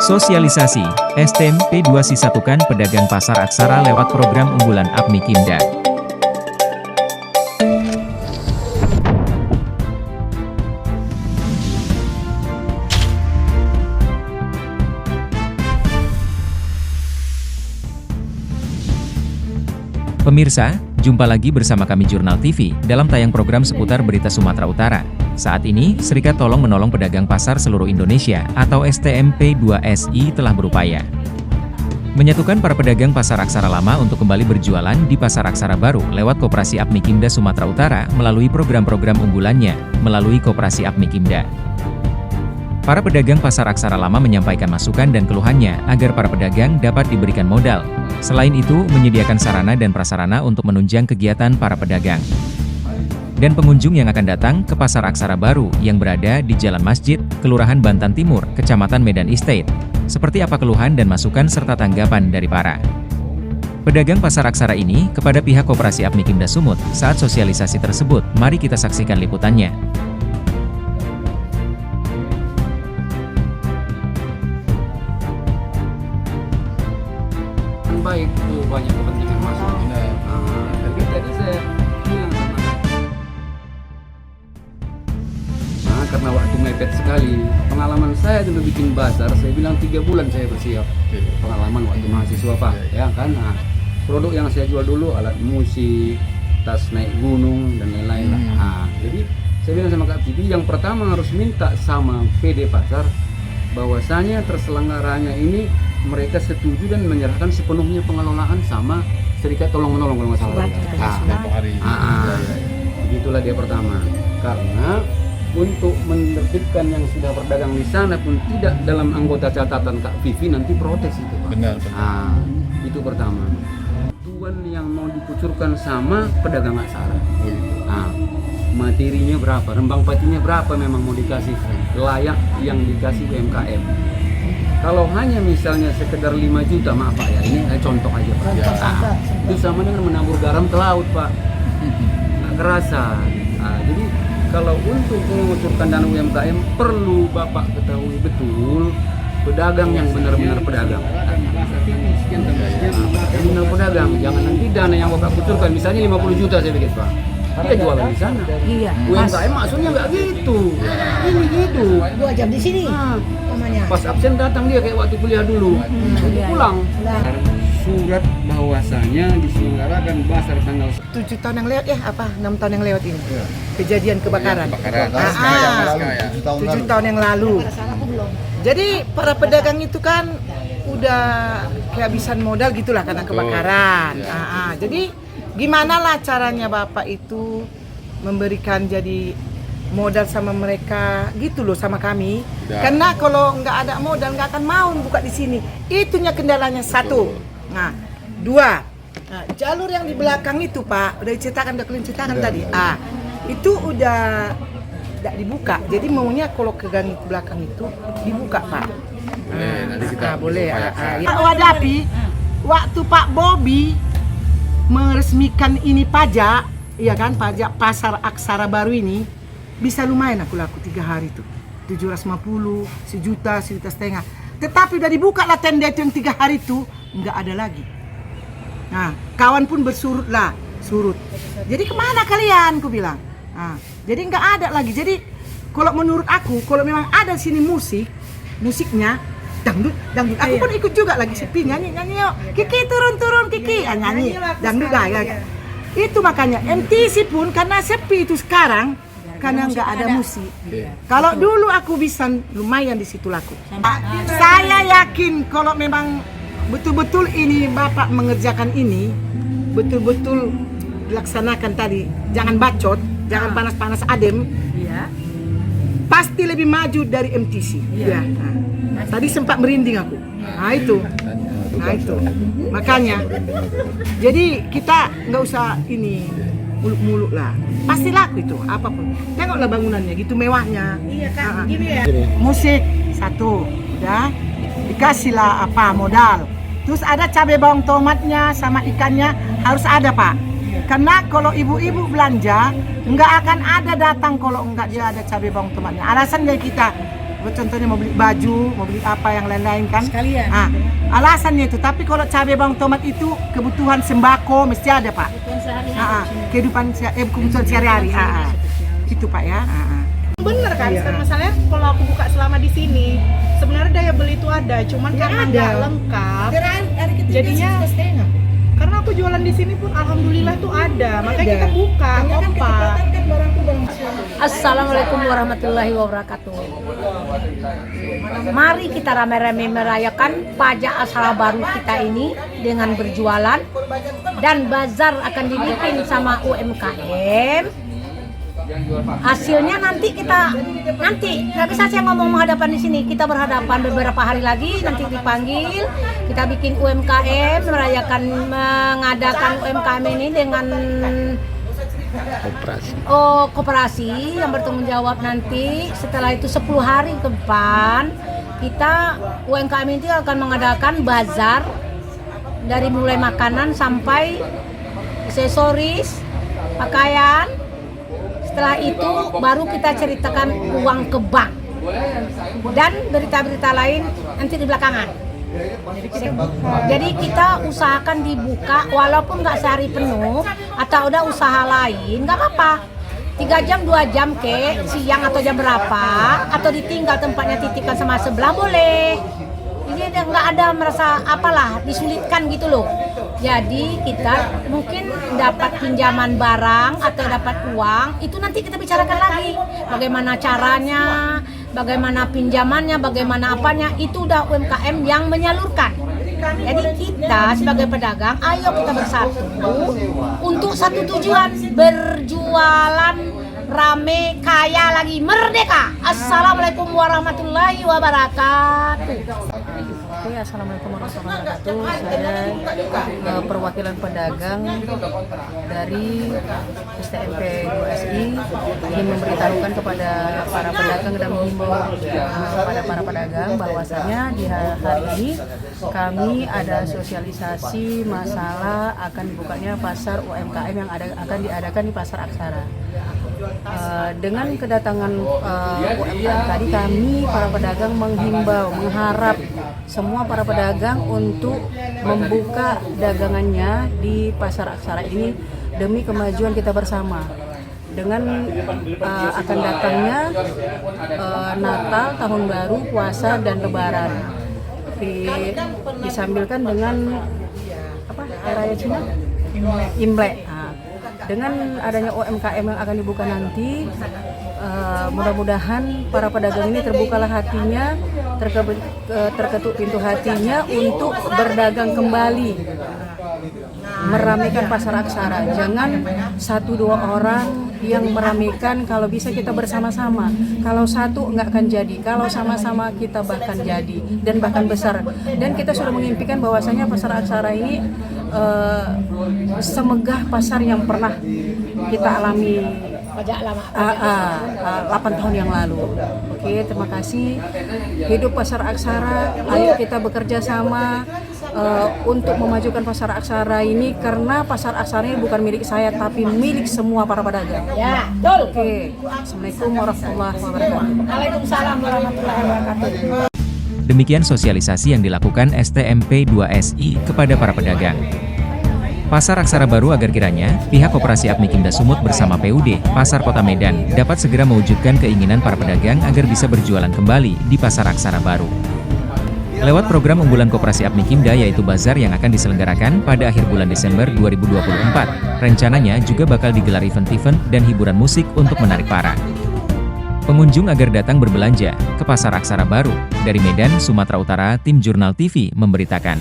Sosialisasi, STM P2 sisatukan pedagang pasar aksara lewat program unggulan APMI Kimda. Pemirsa, jumpa lagi bersama kami Jurnal TV dalam tayang program seputar berita Sumatera Utara. Saat ini, Serikat Tolong Menolong Pedagang Pasar Seluruh Indonesia atau STMP2SI telah berupaya menyatukan para pedagang pasar aksara lama untuk kembali berjualan di pasar aksara baru lewat Koperasi APMI Kimda Sumatera Utara melalui program-program unggulannya melalui Koperasi APMI Kimda. Para pedagang pasar aksara lama menyampaikan masukan dan keluhannya agar para pedagang dapat diberikan modal. Selain itu, menyediakan sarana dan prasarana untuk menunjang kegiatan para pedagang dan pengunjung yang akan datang ke Pasar Aksara Baru yang berada di Jalan Masjid, Kelurahan Bantan Timur, Kecamatan Medan Estate. Seperti apa keluhan dan masukan serta tanggapan dari para pedagang pasar aksara ini kepada pihak Koperasi APMI Kimda Sumut saat sosialisasi tersebut? Mari kita saksikan liputannya. Baik, itu banyak kepentingan masuk. Tapi tadi saya bilang sama karena waktu mepet sekali. Pengalaman saya dulu bikin bazar, saya bilang 3 bulan saya bersiap. Pengalaman waktu mahasiswa Pak, ya kan. Nah, produk yang saya jual dulu alat musik, tas naik gunung dan lain-lain. Jadi saya bilang sama Kak Cici, yang pertama harus minta sama PD Pasar bahwasanya terselenggaranya ini mereka setuju dan menyerahkan sepenuhnya pengelolaan sama Serikat Tolong Menolong kalau nggak salah. Begitulah dia pertama. Karena untuk menerbitkan yang sudah berdagang di sana pun tidak dalam anggota catatan Kak Vivi nanti protes itu Pak. Benar. Itu pertama. Tuan yang mau dikucurkan sama pedagang aksara. Materinya berapa, rembang patinya berapa memang mau dikasih layak yang dikasih UMKM. Kalau hanya misalnya sekedar 5 juta, maaf Pak ya, ini contoh aja Pak. Itu sama dengan menabur garam ke laut Pak. Nggak kerasa. Jadi kalau untuk mengucurkan dana UMKM perlu Bapak ketahui betul pedagang yang benar-benar pedagang. Benar pedagang, jangan nanti dana yang Bapak kucurkan misalnya 50 juta saya bikin Pak. Dia jualan di sana. Iya. UMKM maksudnya nggak gitu. Ini gitu. 2 jam di sini. Pas absen datang dia kayak waktu kuliah dulu. Pulang. Surat bahwasanya diselenggarakan pasar tanggal 7 tahun yang lewat 6 tahun yang lewat ini. Kejadian kebakaran. 7 tahun yang lalu. Jadi para pedagang itu kan udah kehabisan modal gitulah karena kebakaran. Jadi gimana lah caranya Bapak itu memberikan jadi modal sama mereka gitu loh sama kami. Karena kalau nggak ada modal nggak akan mau buka di sini. Itunya kendalanya satu. Nah, 2. Jalur yang di belakang itu Pak udah kalian ceritakan tadi. Itu udah tidak dibuka. Jadi maunya kalau ke gang itu belakang itu dibuka Pak. Boleh. Wadapi waktu Pak Bobi meresmikan ini pajak, iya kan, pajak pasar aksara baru ini bisa lumayan aku laku 3 hari itu 750, 1 juta, 1,5 juta. Tetapi udah dibuka lah tenda itu yang 3 hari itu nggak ada lagi. Nah, kawan pun surut. Jadi kemana kalian? Ku bilang. Jadi nggak ada lagi. Jadi kalau menurut aku, kalau memang ada sini musiknya dangdut. Aku pun ikut juga lagi sepi nyanyi yuk. Kiki turun Kiki, nyanyi dangdut ya. Itu makanya MTC pun karena sepi itu sekarang karena nggak ada musik. Kalau dulu aku bisa lumayan di situ laku. Saya yakin kalau memang betul-betul ini Bapak mengerjakan ini betul-betul dilaksanakan tadi. Jangan bacot, jangan panas-panas adem. Pasti lebih maju dari MTC. Tadi sempat merinding aku. Nah itu. Makanya. Jadi kita nggak usah ini muluk-muluk lah. Pasti laku itu apapun. Tengoklah bangunannya gitu mewahnya. Iya kan. Musik 1, ya. Dikasihlah modal. Terus ada cabai bawang tomatnya sama ikannya harus ada Pak. Karena kalau ibu-ibu belanja nggak akan ada datang kalau nggak dia ada cabai bawang tomatnya. Alasan dari kita contohnya mau beli baju, mau beli apa yang lain-lain kan. Sekalian. Alasannya itu. Tapi kalau cabai bawang tomat itu kebutuhan sembako mesti ada Pak. Kehidupan kebutuhan sehari-hari. Itu Pak ya. Bener kan, misalnya kalau aku buka selama di sini, sebenarnya daya beli itu ada, cuman karena nggak lengkap, jadinya karena aku jualan di sini pun alhamdulillah tuh ada, makanya kita buka kompak. Assalamualaikum warahmatullahi wabarakatuh. Mari kita rame-rame merayakan pajak asal baru kita ini dengan berjualan, dan bazar akan dibikin sama UMKM. Hasilnya nanti nggak bisa saya ngomong menghadapan di sini, kita berhadapan beberapa hari lagi, nanti dipanggil, kita bikin UMKM, mengadakan UMKM ini dengan koperasi yang bertanggung jawab. Nanti setelah itu 10 hari ke depan kita UMKM itu akan mengadakan bazar dari mulai makanan sampai aksesoris, pakaian. Setelah itu baru kita ceritakan uang ke bank dan berita-berita lain nanti di belakangan. Jadi kita usahakan dibuka walaupun nggak sehari penuh atau udah usaha lain nggak apa-apa. 3 jam 2 jam ke siang atau jam berapa atau ditinggal tempatnya titipkan sama sebelah boleh. Ini nggak ada merasa apalah disulitkan gitu loh. Jadi kita mungkin dapat pinjaman barang atau dapat uang, itu nanti kita bicarakan lagi. Bagaimana caranya, bagaimana pinjamannya, bagaimana apanya, itu udah UMKM yang menyalurkan. Jadi kita sebagai pedagang, ayo kita bersatu untuk satu tujuan, berjualan rame, kaya lagi, merdeka. Assalamualaikum warahmatullahi wabarakatuh. Oke, assalamualaikum warahmatullahi wabarakatuh. Saya perwakilan pedagang dari STMP 2SI ingin memberitahukan kepada para pedagang dan menghimbau kepada para pedagang bahwasanya di hari ini kami ada sosialisasi masalah akan dibukanya pasar UMKM yang akan diadakan di Pasar Aksara. Dengan kedatangan UMKM tadi, kami para pedagang mengharap semua para pedagang untuk membuka dagangannya di Pasar Aksara ini demi kemajuan kita bersama. Dengan akan datangnya Natal, Tahun Baru, Puasa dan Lebaran disambilkan dengan Hari Raya Cina? Imlek. Dengan adanya UMKM yang akan dibuka nanti, mudah-mudahan para pedagang ini terbukalah hatinya, terketuk pintu hatinya untuk berdagang kembali, meramaikan Pasar Aksara. Jangan 1-2 orang yang meramaikan, kalau bisa kita bersama-sama. Kalau satu nggak akan jadi, kalau sama-sama kita bahkan jadi dan bahkan besar. Dan kita sudah mengimpikan bahwasanya Pasar Aksara ini semegah pasar yang pernah kita alami 8 tahun yang lalu. Oke, terima kasih. Hidup Pasar Aksara. Ayo kita bekerja sama untuk memajukan Pasar Aksara ini, karena Pasar Aksara ini bukan milik saya tapi milik semua para pedagang. Ya, betul. Oke. Assalamualaikum warahmatullahi wabarakatuh. Waalaikumsalam warahmatullahi wabarakatuh. Demikian sosialisasi yang dilakukan STMP 2SI kepada para pedagang Pasar Aksara Baru agar kiranya pihak Koperasi Apmikimda Sumut bersama PUD Pasar Kota Medan dapat segera mewujudkan keinginan para pedagang agar bisa berjualan kembali di Pasar Aksara Baru. Lewat program unggulan Koperasi Apmikimda yaitu Bazar yang akan diselenggarakan pada akhir bulan Desember 2024, rencananya juga bakal digelar event-event dan hiburan musik untuk menarik para pengunjung agar datang berbelanja ke Pasar Aksara Baru. Dari Medan, Sumatera Utara, tim Jurnal TV memberitakan.